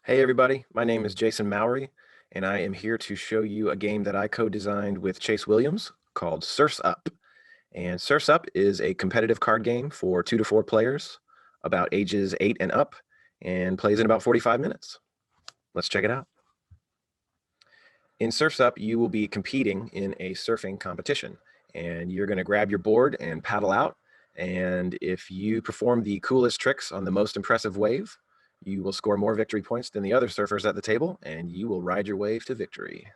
Hey everybody, my name is Jason Mowery, and I am here to show you a game that I co-designed with Chase Williams called Surf's Up. And Surf's Up is a competitive card game for 2 to 4 players, about ages 8 and up, and plays in about 45 minutes. Let's check it out. In Surf's Up, you will be competing in a surfing competition, and you're going to grab your board and paddle out. And if you perform the coolest tricks on the most impressive wave, you will score more victory points than the other surfers at the table, and you will ride your wave to victory.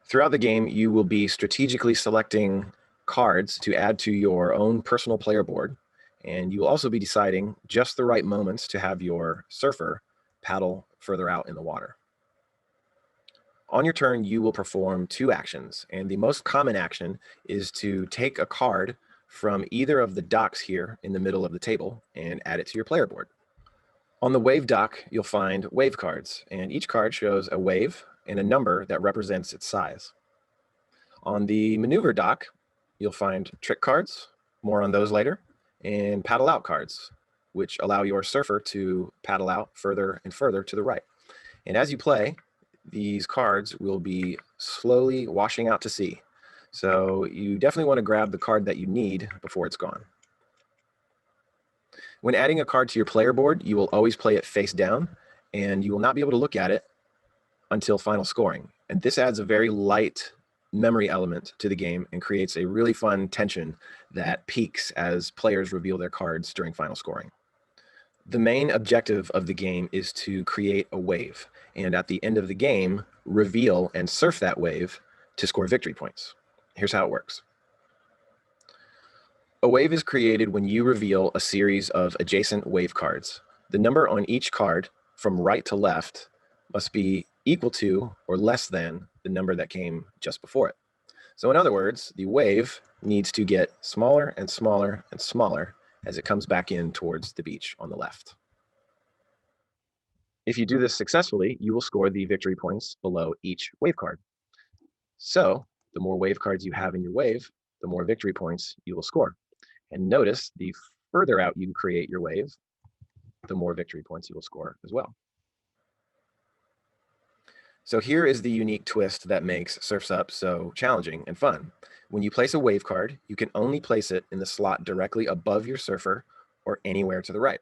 Throughout the game, you will be strategically selecting cards to add to your own personal player board, and you will also be deciding just the right moments to have your surfer paddle further out in the water. On your turn, you will perform 2 actions, and the most common action is to take a card from either of the docks here in the middle of the table and add it to your player board. On the wave dock, you'll find wave cards, and each card shows a wave and a number that represents its size. On the maneuver dock, you'll find trick cards, more on those later, and paddle out cards, which allow your surfer to paddle out further and further to the right. And as you play, these cards will be slowly washing out to sea. So you definitely want to grab the card that you need before it's gone. When adding a card to your player board, you will always play it face down, and you will not be able to look at it until final scoring. And this adds a very light memory element to the game and creates a really fun tension that peaks as players reveal their cards during final scoring. The main objective of the game is to create a wave, and at the end of the game, reveal and surf that wave to score victory points. Here's how it works. A wave is created when you reveal a series of adjacent wave cards. The number on each card, from right to left, must be equal to or less than the number that came just before it. So in other words, the wave needs to get smaller and smaller and smaller as it comes back in towards the beach on the left. If you do this successfully, you will score the victory points below each wave card. So the more wave cards you have in your wave, the more victory points you will score. And notice the further out you create your wave, the more victory points you will score as well. So here is the unique twist that makes Surf's Up so challenging and fun. When you place a wave card, you can only place it in the slot directly above your surfer or anywhere to the right.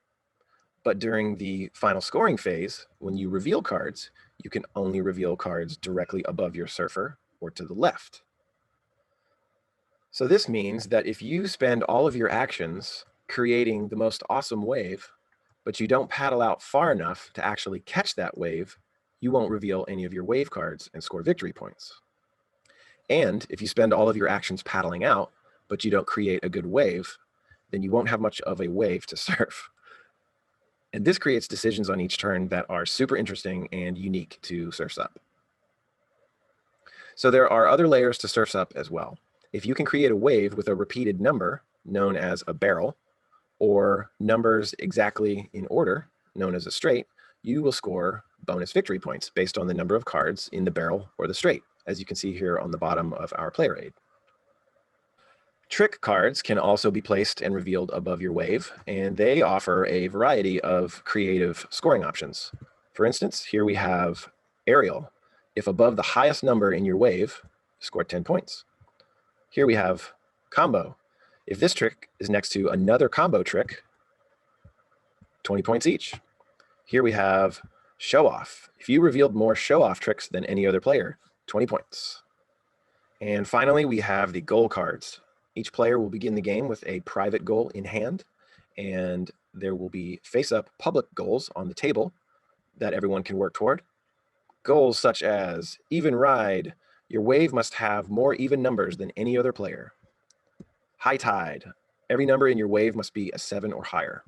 But during the final scoring phase, when you reveal cards, you can only reveal cards directly above your surfer or to the left. So this means that if you spend all of your actions creating the most awesome wave, but you don't paddle out far enough to actually catch that wave, you won't reveal any of your wave cards and score victory points. And if you spend all of your actions paddling out, but you don't create a good wave, then you won't have much of a wave to surf. And this creates decisions on each turn that are super interesting and unique to Surf's Up. So there are other layers to Surf's Up as well. If you can create a wave with a repeated number, known as a barrel, or numbers exactly in order, known as a straight, you will score bonus victory points based on the number of cards in the barrel or the straight, as you can see here on the bottom of our player aid. Trick cards can also be placed and revealed above your wave, and they offer a variety of creative scoring options. For instance, here we have Aerial. If above the highest number in your wave, score 10 points. Here we have Combo. If this trick is next to another combo trick, 20 points each. Here we have Show Off. If you revealed more show off tricks than any other player, 20 points. And finally, we have the goal cards. Each player will begin the game with a private goal in hand, and there will be face-up public goals on the table that everyone can work toward. Goals such as even ride. Your wave must have more even numbers than any other player. High tide. Every number in your wave must be a 7 or higher.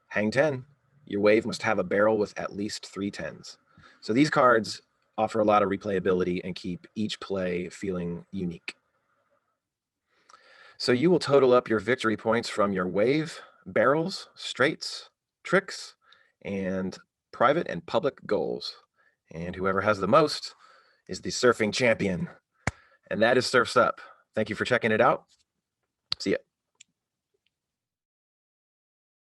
Hang 10. Your wave must have a barrel with at least 3 10s. So these cards offer a lot of replayability and keep each play feeling unique. So you will total up your victory points from your wave, barrels, straights, tricks, and private and public goals. And whoever has the most is the surfing champion. And that is Surf's Up. Thank you for checking it out. See ya.